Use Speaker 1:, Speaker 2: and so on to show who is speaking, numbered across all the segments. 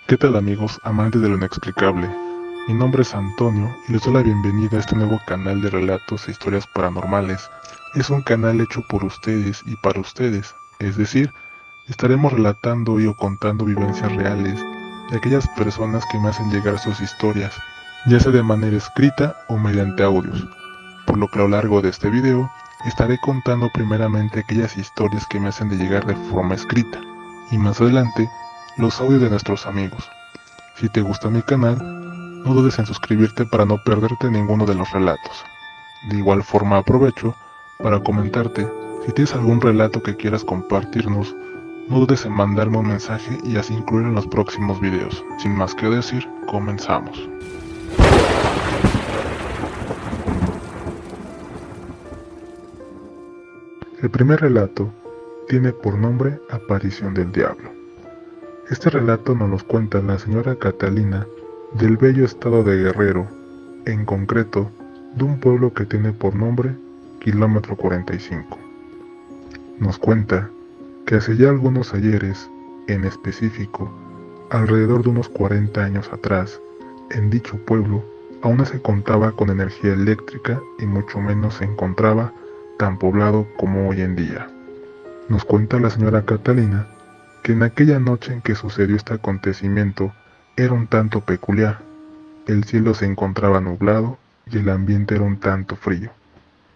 Speaker 1: ¿Qué tal amigos, amantes de lo inexplicable? Mi nombre es Antonio y les doy la bienvenida a este nuevo canal de relatos e historias paranormales. Es un canal hecho por ustedes y para ustedes, es decir, estaremos relatando y o contando vivencias reales de aquellas personas que me hacen llegar sus historias, ya sea de manera escrita o mediante audios. Por lo que a lo largo de este video estaré contando primeramente aquellas historias que me hacen de llegar de forma escrita y más adelante los audios de nuestros amigos. Si te gusta mi canal, no dudes en suscribirte para no perderte ninguno de los relatos. De igual forma aprovecho para comentarte, si tienes algún relato que quieras compartirnos, no dudes en mandarme un mensaje y así incluirlo en los próximos videos. Sin más que decir, comenzamos. El primer relato tiene por nombre Aparición del Diablo. Este relato nos lo cuenta la señora Catalina del bello estado de Guerrero, en concreto de un pueblo que tiene por nombre Kilómetro 45. Nos cuenta que hace ya algunos ayeres, en específico, alrededor de unos 40 años atrás, en dicho pueblo aún no se contaba con energía eléctrica y mucho menos se encontraba tan poblado como hoy en día. Nos cuenta la señora Catalina que en aquella noche en que sucedió este acontecimiento era un tanto peculiar. El cielo se encontraba nublado y el ambiente era un tanto frío,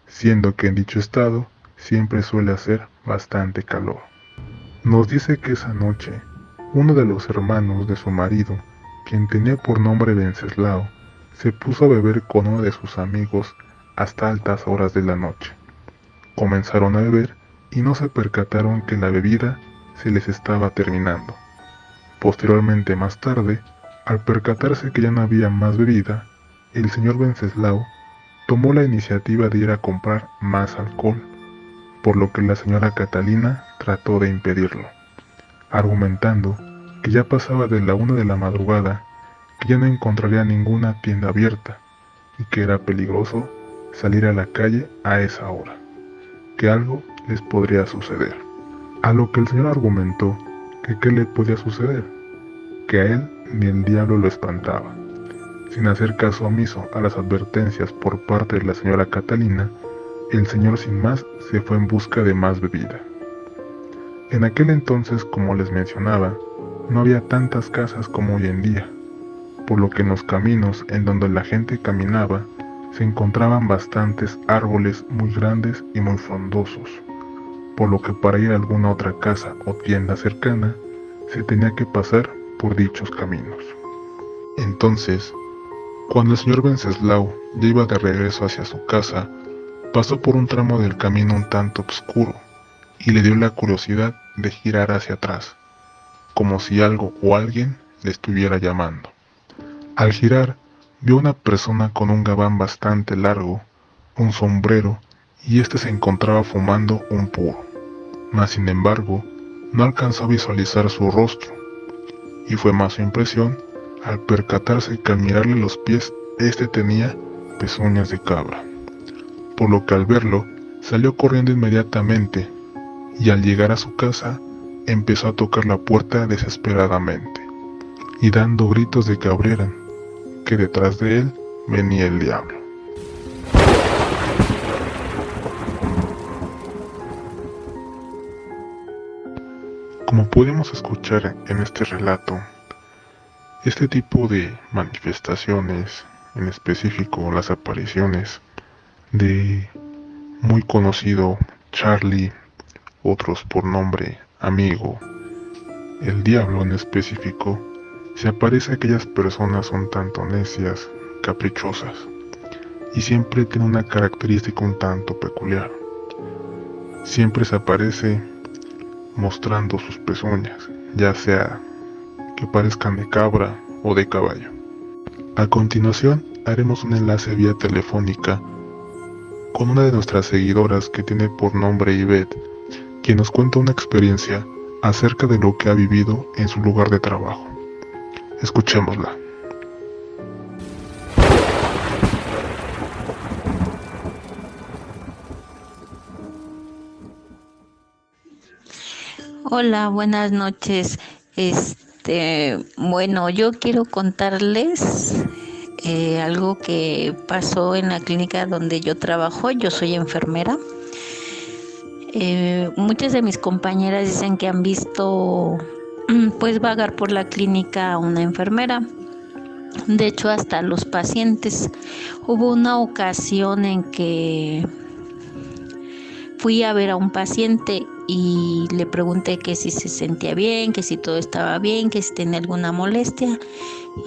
Speaker 1: siendo que en dicho estado siempre suele hacer bastante calor. Nos dice que esa noche, uno de los hermanos de su marido, quien tenía por nombre Venceslao, se puso a beber con uno de sus amigos hasta altas horas de la noche. Comenzaron a beber y no se percataron que la bebida se les estaba terminando. Posteriormente, más tarde, al percatarse que ya no había más bebida, el señor Venceslao tomó la iniciativa de ir a comprar más alcohol, por lo que la señora Catalina trató de impedirlo, argumentando que ya pasaba de la 1 de la madrugada, que ya no encontraría ninguna tienda abierta y que era peligroso salir a la calle a esa hora, que algo les podría suceder. A lo que el señor argumentó que qué le podía suceder, que a él ni el diablo lo espantaba. Sin hacer caso omiso a las advertencias por parte de la señora Catalina, el señor sin más se fue en busca de más bebida. En aquel entonces, como les mencionaba, no había tantas casas como hoy en día, por lo que en los caminos en donde la gente caminaba se encontraban bastantes árboles muy grandes y muy frondosos, por lo que para ir a alguna otra casa o tienda cercana se tenía que pasar por dichos caminos. Entonces, cuando el señor Venceslao ya iba de regreso hacia su casa, pasó por un tramo del camino un tanto oscuro y le dio la curiosidad de girar hacia atrás, como si algo o alguien le estuviera llamando. Al girar, vio una persona con un gabán bastante largo, un sombrero, y este se encontraba fumando un puro. Mas sin embargo, no alcanzó a visualizar su rostro, y fue más su impresión al percatarse que al mirarle los pies, este tenía pezuñas de cabra, por lo que al verlo, salió corriendo inmediatamente, y al llegar a su casa, empezó a tocar la puerta desesperadamente, y dando gritos de que abrieran, que detrás de él venía el diablo. Como podemos escuchar en este relato, este tipo de manifestaciones, en específico las apariciones de muy conocido Charlie, otros por nombre Amigo, el diablo en específico, se aparece a aquellas personas un tanto necias, caprichosas, y siempre tiene una característica un tanto peculiar. Siempre se aparece mostrando sus pezuñas, ya sea que parezcan de cabra o de caballo. A continuación, haremos un enlace vía telefónica con una de nuestras seguidoras que tiene por nombre Ivette, quien nos cuenta una experiencia acerca de lo que ha vivido en su lugar de trabajo. Escuchémosla.
Speaker 2: Hola, buenas noches. Bueno, yo quiero contarles algo que pasó en la clínica donde yo trabajo. Yo soy enfermera. Muchas de mis compañeras dicen que han visto pues vagar por la clínica a una enfermera. De hecho, hasta los pacientes. Hubo una ocasión en que fui a ver a un paciente y le pregunté que si se sentía bien, que si todo estaba bien, que si tenía alguna molestia.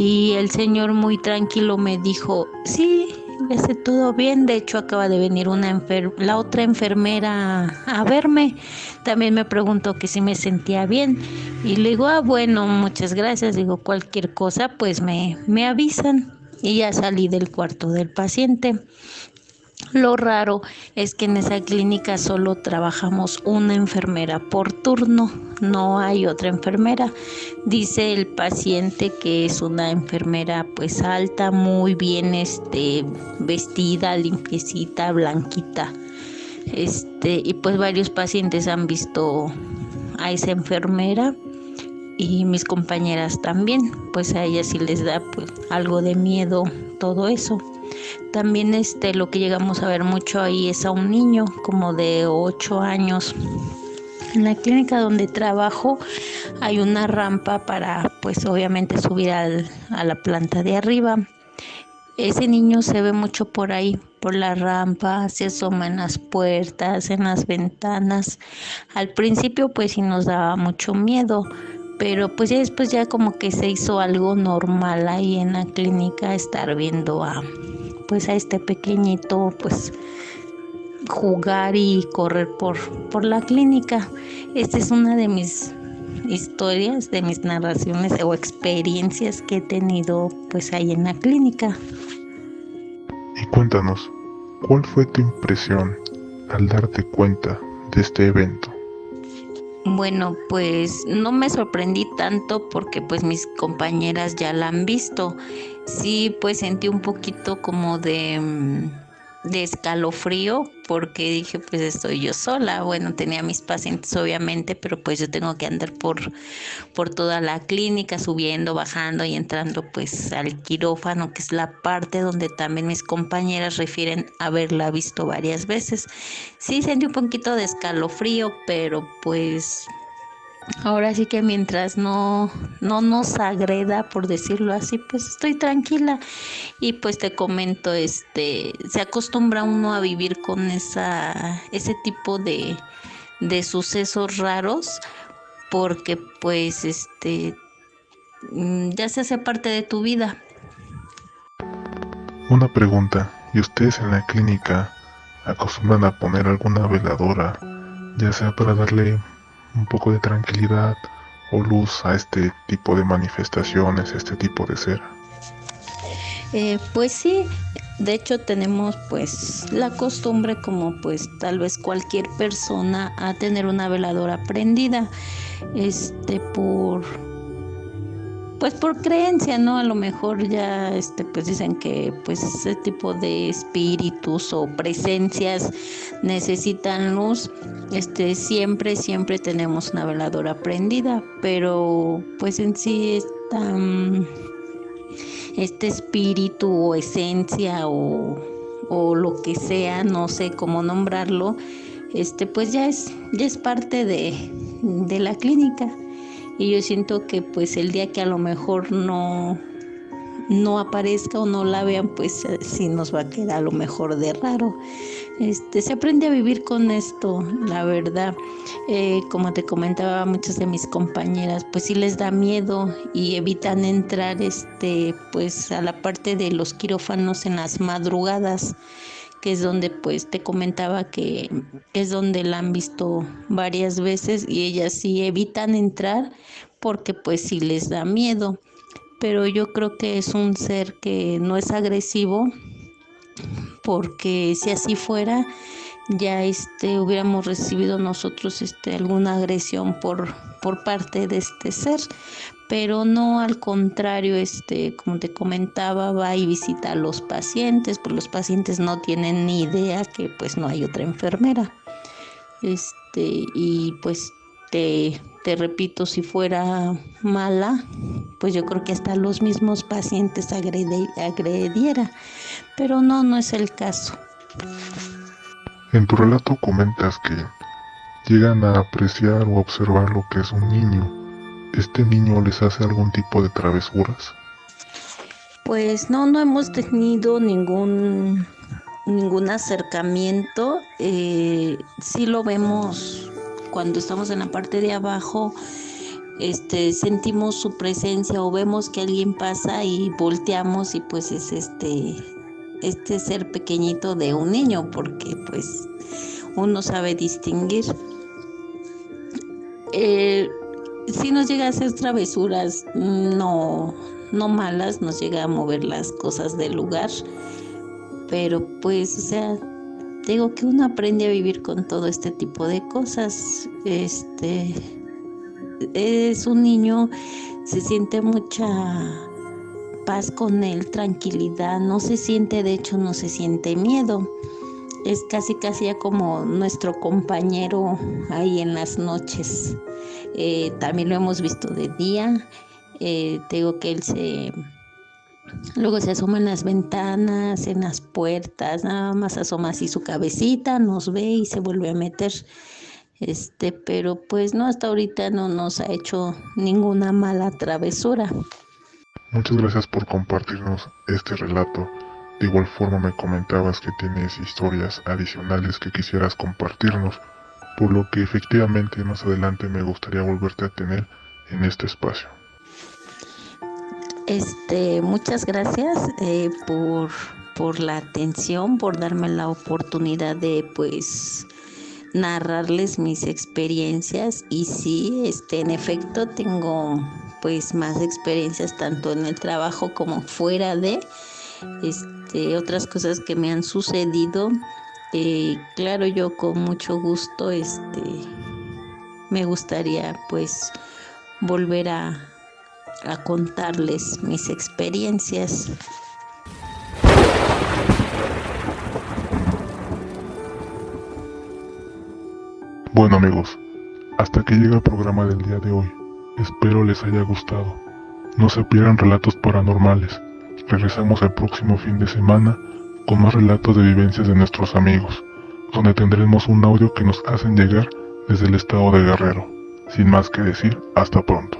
Speaker 2: Y el señor muy tranquilo me dijo, sí, todo bien. De hecho, acaba de venir la otra enfermera a verme. También me preguntó que si me sentía bien. Y le digo, bueno, muchas gracias. Digo, cualquier cosa, pues me avisan. Y ya salí del cuarto del paciente. Lo raro es que en esa clínica solo trabajamos una enfermera por turno, no hay otra enfermera. Dice el paciente que es una enfermera pues alta, muy bien vestida, limpiecita, blanquita. Y pues varios pacientes han visto a esa enfermera y mis compañeras también, pues a ellas sí les da pues algo de miedo todo eso. También lo que llegamos a ver mucho ahí es a un niño como de 8 años. En la clínica donde trabajo hay una rampa para pues obviamente subir a la planta de arriba. Ese niño se ve mucho por ahí, por la rampa, se asoma en las puertas, en las ventanas. Al principio pues sí nos daba mucho miedo, pero pues ya después ya como que se hizo algo normal ahí en la clínica estar viendo a este pequeñito pues jugar y correr por la clínica. Esta es una de mis historias, de mis narraciones o experiencias que he tenido pues ahí en la clínica.
Speaker 1: Y cuéntanos, ¿cuál fue tu impresión al darte cuenta de este evento?
Speaker 2: Bueno, pues no me sorprendí tanto porque pues mis compañeras ya la han visto. Sí, pues sentí un poquito como de escalofrío porque dije pues estoy yo sola. Bueno, tenía mis pacientes obviamente, pero pues yo tengo que andar por toda la clínica, subiendo, bajando y entrando pues al quirófano, que es la parte donde también mis compañeras refieren haberla visto varias veces. Sí, sentí un poquito de escalofrío, pero pues ahora sí que mientras no nos agreda, por decirlo así, pues estoy tranquila. Y pues te comento, se acostumbra uno a vivir con ese tipo de sucesos raros, porque pues ya se hace parte de tu vida.
Speaker 1: Una pregunta, ¿y ustedes en la clínica acostumbran a poner alguna veladora, ya sea para darle un poco de tranquilidad o luz a este tipo de manifestaciones, este tipo de ser?
Speaker 2: Pues sí, de hecho tenemos pues la costumbre, como pues tal vez cualquier persona, a tener una veladora prendida, por pues por creencia, ¿no? A lo mejor ya pues dicen que pues ese tipo de espíritus o presencias necesitan luz. Siempre tenemos una veladora prendida, pero pues en sí este espíritu o esencia o lo que sea, no sé cómo nombrarlo, pues ya es parte de la clínica. Y yo siento que pues el día que a lo mejor no aparezca o no la vean, pues sí nos va a quedar a lo mejor de raro. Se aprende a vivir con esto, la verdad. Como te comentaba, muchas de mis compañeras pues sí les da miedo y evitan entrar pues a la parte de los quirófanos en las madrugadas, que es donde pues te comentaba que es donde la han visto varias veces, y ellas sí evitan entrar porque pues sí les da miedo. Pero yo creo que es un ser que no es agresivo, porque si así fuera ya hubiéramos recibido nosotros alguna agresión por parte de este ser. Pero no, al contrario, como te comentaba, va y visita a los pacientes, pues los pacientes no tienen ni idea que pues no hay otra enfermera. Y pues te repito, si fuera mala, pues yo creo que hasta los mismos pacientes agrediera, pero no es el caso.
Speaker 1: En tu relato comentas que llegan a apreciar o observar lo que es un niño. ¿Este niño les hace algún tipo de travesuras?
Speaker 2: Pues no hemos tenido ningún acercamiento. Sí lo vemos cuando estamos en la parte de abajo, sentimos su presencia o vemos que alguien pasa y volteamos y pues es este ser pequeñito de un niño, porque pues uno sabe distinguir. Si nos llega a hacer travesuras, no malas, nos llega a mover las cosas del lugar, pero pues, o sea, digo que uno aprende a vivir con todo este tipo de cosas. Es un niño, se siente mucha paz con él, tranquilidad, no se siente, de hecho, no se siente miedo. Es casi ya como nuestro compañero ahí en las noches. También lo hemos visto de día. Te digo que él luego se asoma en las ventanas, en las puertas, nada más asoma así su cabecita, nos ve y se vuelve a meter. Pero pues no, hasta ahorita no nos ha hecho ninguna mala travesura.
Speaker 1: Muchas gracias por compartirnos este relato. De igual forma me comentabas que tienes historias adicionales que quisieras compartirnos, por lo que efectivamente más adelante me gustaría volverte a tener en este espacio.
Speaker 2: Muchas gracias por la atención, por darme la oportunidad de pues narrarles mis experiencias. Y sí, en efecto tengo pues más experiencias tanto en el trabajo como fuera de otras cosas que me han sucedido. Claro, yo con mucho gusto me gustaría pues volver a contarles mis experiencias.
Speaker 1: Bueno amigos, hasta que llega el programa del día de hoy. Espero les haya gustado. No se pierdan relatos paranormales. Regresamos el próximo fin de semana con más relatos de vivencias de nuestros amigos, donde tendremos un audio que nos hacen llegar desde el estado de Guerrero. Sin más que decir, hasta pronto.